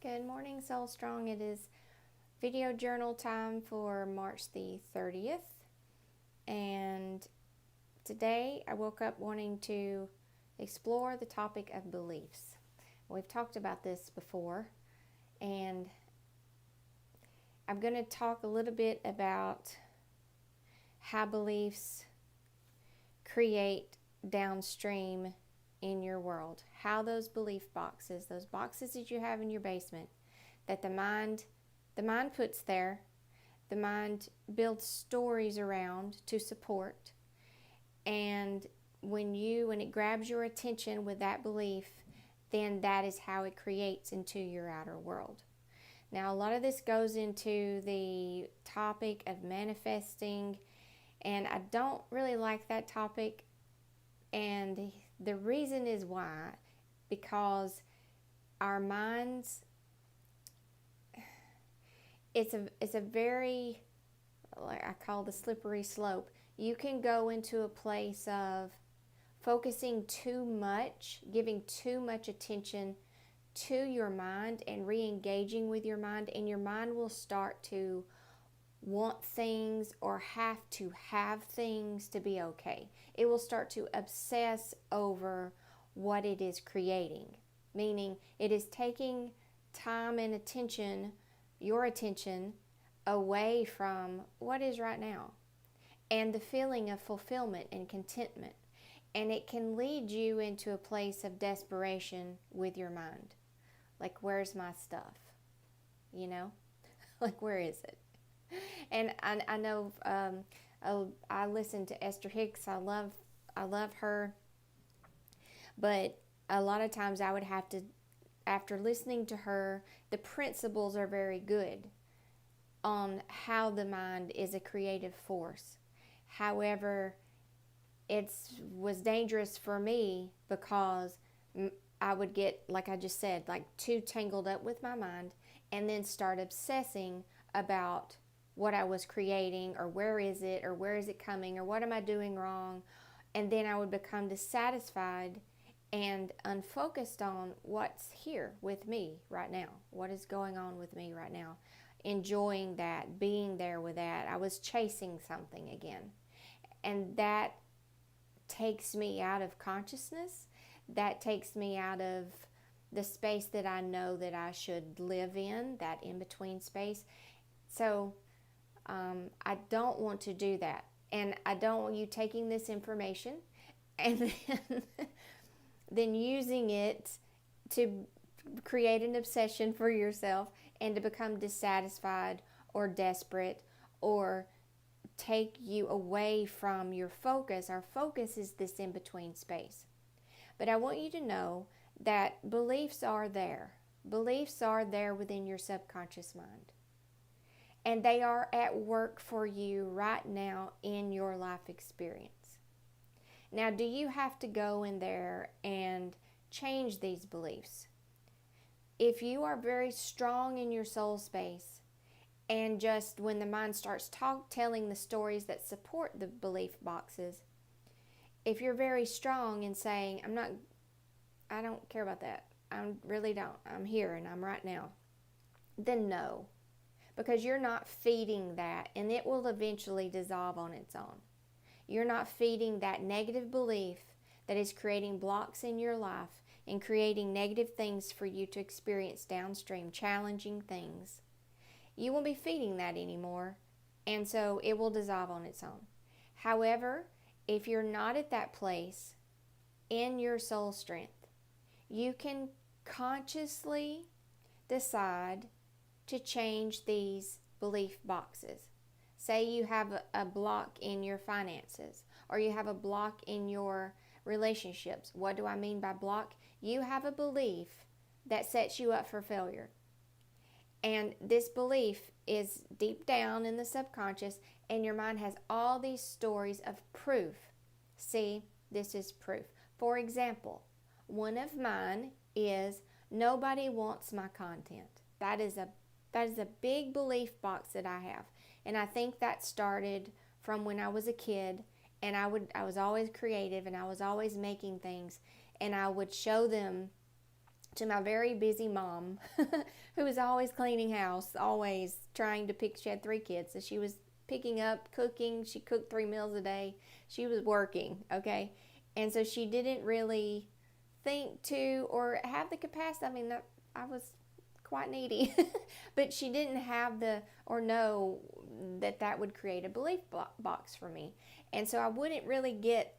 Good morning, Soul Strong. It is video journal time for March the 30th. And today I woke up wanting to explore the topic of beliefs. We've talked about this before, and I'm going to talk a little bit about how beliefs create downstream in your world, how those belief boxes, those boxes that you have in your basement, that the mind puts there, the mind builds stories around to support, and when it grabs your attention with that belief, then that is how it creates into your outer world. Now, a lot of this goes into the topic of manifesting, and I don't really like that topic, and the reason is why, because our minds, it's a very, like I call the slippery slope. You can go into a place of focusing too much, giving too much attention to your mind and re-engaging with your mind, and your mind will start to want things or have to have things to be okay. It will start to obsess over what it is creating, meaning it is taking time and attention, your attention, away from what is right now and the feeling of fulfillment and contentment. And it can lead you into a place of desperation with your mind. Like, where's my stuff? You know? Like, where is it? And I know I listen to Esther Hicks. I love her. But a lot of times I would have to, after listening to her, the principles are very good on how the mind is a creative force. However, it was dangerous for me because I would get, like I just said, like too tangled up with my mind and then start obsessing about what I was creating, or where is it coming, or what am I doing wrong? And then I would become dissatisfied and unfocused on what's here with me right now, what is going on with me right now, enjoying that, being there with that. I was chasing something again, and that takes me out of consciousness. That takes me out of the space that I know that I should live in, that in-between space. So I don't want to do that. And I don't want you taking this information and then using it to create an obsession for yourself and to become dissatisfied or desperate or take you away from your focus. Our focus is this in-between space. But I want you to know that beliefs are there. Beliefs are there within your subconscious mind. And they are at work for you right now in your life experience. Now, do you have to go in there and change these beliefs? If you are very strong in your soul space, and just when the mind starts telling the stories that support the belief boxes, if you're very strong in saying, I don't care about that, I really don't, I'm here and I'm right now, then no. Because you're not feeding that, and it will eventually dissolve on its own. You're not feeding that negative belief that is creating blocks in your life and creating negative things for you to experience downstream, challenging things. You won't be feeding that anymore, and so it will dissolve on its own. However, if you're not at that place in your soul strength, you can consciously decide to change these belief boxes. Say you have a block in your finances, or you have a block in your relationships. What do I mean by block? You have a belief that sets you up for failure. And this belief is deep down in the subconscious, and your mind has all these stories of proof. See, this is proof. For example, one of mine is nobody wants my content. That is a big belief box that I have. And I think that started from when I was a kid, and I was always creative, and I was always making things, and I would show them to my very busy mom who was always cleaning house, always trying to pick. She had 3 kids, so she was picking up, cooking. She cooked 3 meals a day. She was working, okay? And so she didn't really think to or have the capacity. I mean, I was quite needy, but she didn't have the or know that would create a belief box for me. And so I wouldn't really get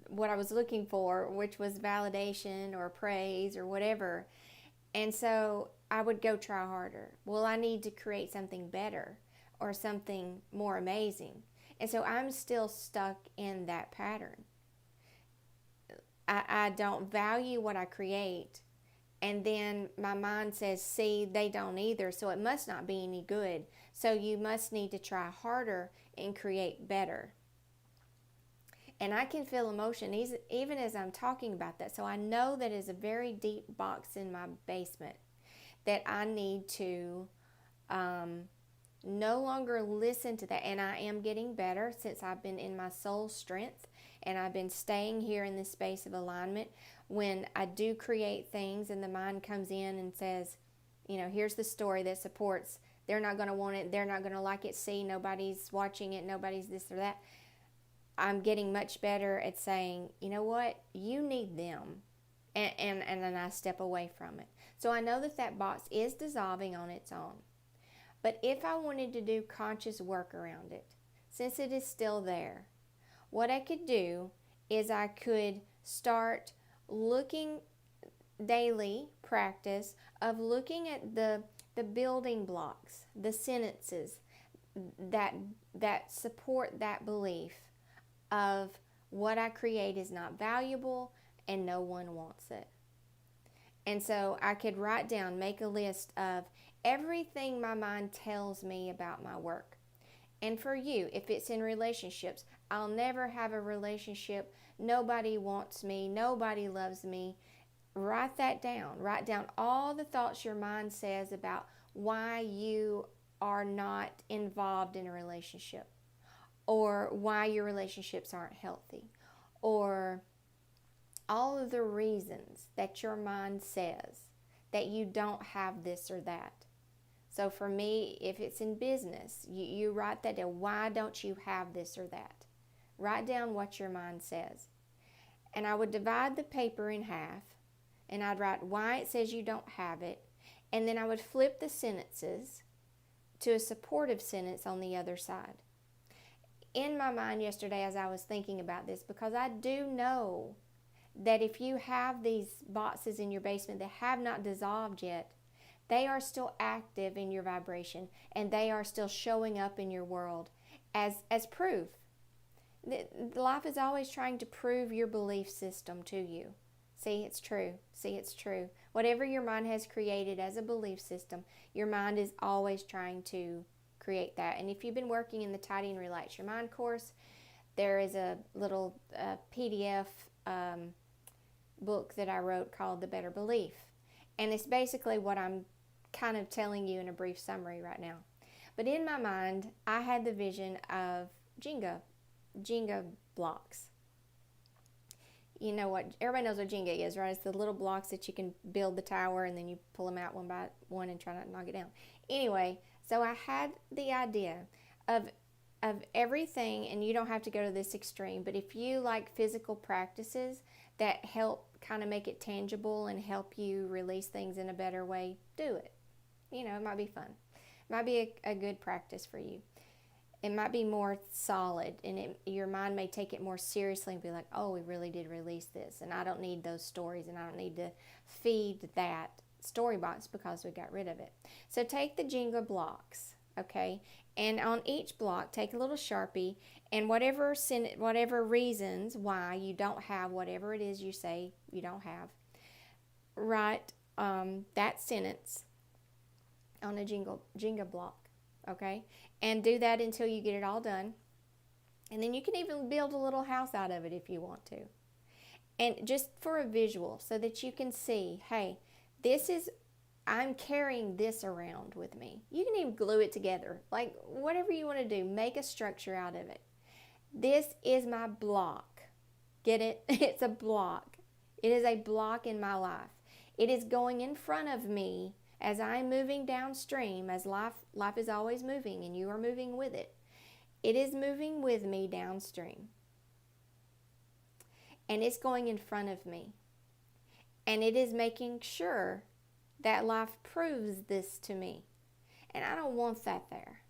what I was looking for, which was validation or praise or whatever. And so I would go try harder. Well, I need to create something better or something more amazing. And so I'm still stuck in that pattern. I don't value what I create. And then my mind says, see, they don't either, so it must not be any good. So you must need to try harder and create better. And I can feel emotion even as I'm talking about that. So I know that is a very deep box in my basement that I need to no longer listen to that. And I am getting better since I've been in my soul strength and I've been staying here in this space of alignment. When I do create things and the mind comes in and says, here's the story that supports, they're not going to want it, they're not going to like it, see, nobody's watching it, nobody's this or that. I'm getting much better at saying, you know what, you need them. And then I step away from it. So I know that box is dissolving on its own. But if I wanted to do conscious work around it, since it is still there, what I could do is I could start looking daily practice of looking at the building blocks, the sentences that support that belief of what I create is not valuable and no one wants it. And so I could write down, make a list of everything my mind tells me about my work. And for you, if it's in relationships, I'll never have a relationship, nobody wants me, nobody loves me. Write that down. Write down all the thoughts your mind says about why you are not involved in a relationship, or why your relationships aren't healthy, or all of the reasons that your mind says that you don't have this or that. So for me, if it's in business, you write that down. Why don't you have this or that? Write down what your mind says. And I would divide the paper in half, and I'd write why it says you don't have it, and then I would flip the sentences to a supportive sentence on the other side. In my mind yesterday as I was thinking about this, because I do know that if you have these boxes in your basement that have not dissolved yet, they are still active in your vibration and they are still showing up in your world as proof. Life is always trying to prove your belief system to you. See, it's true. See, it's true. Whatever your mind has created as a belief system, your mind is always trying to create that. And if you've been working in the Tidy and Relax Your Mind course, there is a little PDF book that I wrote called The Better Belief. And it's basically what I'm kind of telling you in a brief summary right now. But in my mind, I had the vision of Jenga blocks. You know what, everybody knows what Jenga is, right? It's the little blocks that you can build the tower and then you pull them out one by one and try not to knock it down. Anyway, so I had the idea of everything, and you don't have to go to this extreme, but if you like physical practices that help kind of make it tangible and help you release things in a better way, do it. It might be fun. It might be a good practice for you. It might be more solid, and your mind may take it more seriously and be like, oh, we really did release this, and I don't need those stories, and I don't need to feed that story box because we got rid of it. So take the Jenga blocks, okay, and on each block take a little Sharpie, and whatever reasons why you don't have whatever it is you say you don't have, write that sentence on a Jenga block, okay, and do that until you get it all done. And then you can even build a little house out of it if you want to, and just for a visual so that you can see, hey, I'm carrying this around with me. You can even glue it together, like whatever you want to do, make a structure out of it. This is my block. Get it? It's a block. It is a block in my life. It is going in front of me as I'm moving downstream, as life is always moving and you are moving with it. It is moving with me downstream. And it's going in front of me. And it is making sure that life proves this to me. And I don't want that there.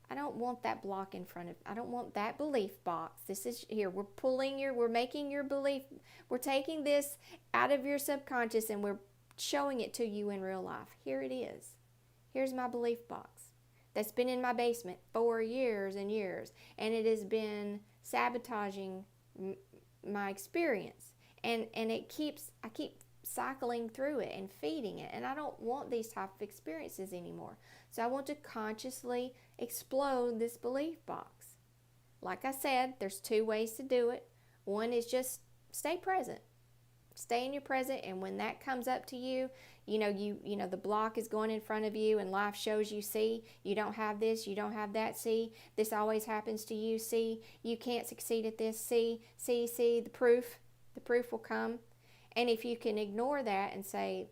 I don't want that block in front of, I don't want that belief box. This is here, we're making your belief, we're taking this out of your subconscious and we're showing it to you in real life. Here it is. Here's my belief box that's been in my basement for years and years, and it has been sabotaging my experience, and I keep cycling through it and feeding it, and I don't want these type of experiences anymore. So I want to consciously explode this belief box. Like I said, there's 2 ways to do it. One is just stay present. Stay in your present, and when that comes up to you, you know the block is going in front of you and life shows you, see, you don't have this, you don't have that, see, this always happens to you, see, you can't succeed at this, see, the proof will come. And if you can ignore that and say,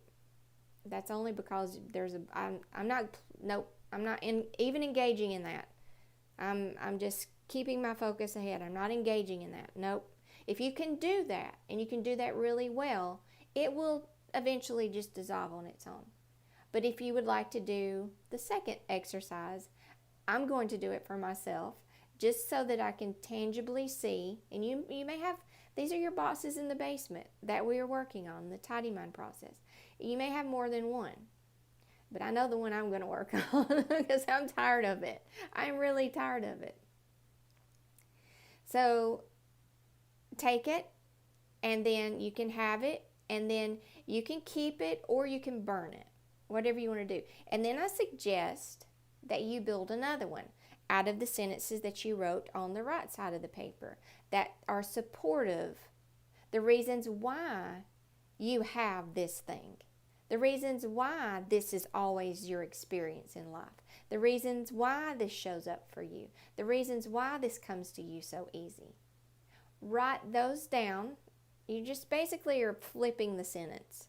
that's only because I'm not even engaging in that. I'm just keeping my focus ahead. I'm not engaging in that. Nope. If you can do that, and you can do that really well, it will eventually just dissolve on its own. But if you would like to do the second exercise, I'm going to do it for myself, just so that I can tangibly see, and you may have, these are your boxes in the basement that we are working on, the tidy mind process. You may have more than one, but I know the one I'm going to work on because I'm tired of it. I'm really tired of it. So take it, and then you can have it, and then you can keep it or you can burn it, whatever you want to do. And then I suggest that you build another one out of the sentences that you wrote on the right side of the paper that are supportive, the reasons why you have this thing, the reasons why this is always your experience in life, the reasons why this shows up for you, the reasons why this comes to you so easy. Write those down. You just basically are flipping the sentence.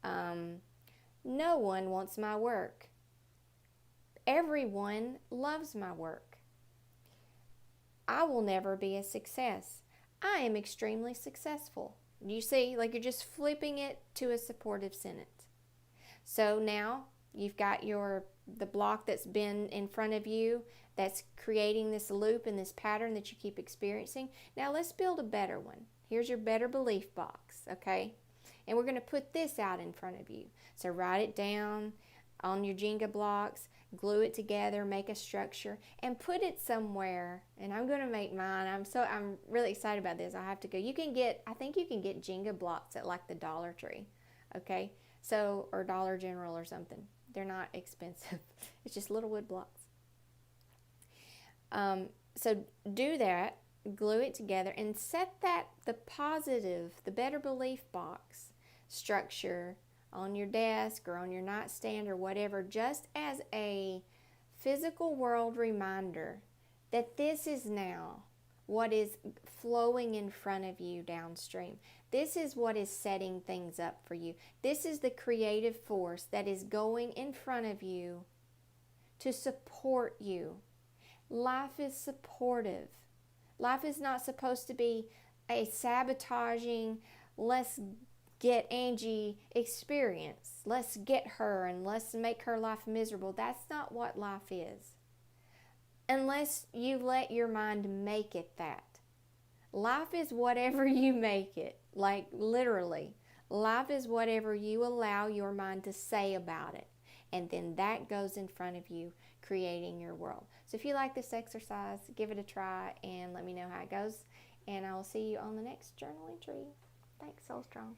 No one wants my work. Everyone loves my work. I will never be a success. I am extremely successful. You see, like you're just flipping it to a supportive sentence. So now you've got the block that's been in front of you that's creating this loop and this pattern that you keep experiencing. Now let's build a better one. Here's your better belief box, okay? And we're going to put this out in front of you. So write it down on your Jenga blocks, glue it together, make a structure, and put it somewhere. And I'm going to make mine. I'm really excited about this. I have to go. I think you can get Jenga blocks at like the Dollar Tree, okay? So, or Dollar General or something. They're not expensive. It's just little wood blocks. So do that, glue it together, and set the positive, the better belief box structure on your desk or on your nightstand or whatever, just as a physical world reminder that this is now what is flowing in front of you downstream. This is what is setting things up for you. This is the creative force that is going in front of you to support you. Life is supportive. Life is not supposed to be a sabotaging, let's get Angie experience. Let's get her and let's make her life miserable. That's not what life is. Unless you let your mind make it that. Life is whatever you make it. Like literally. Life is whatever you allow your mind to say about it. And then that goes in front of you, creating your world. So if you like this exercise, give it a try and let me know how it goes. And I will see you on the next journal entry. Thanks, Soul Strong.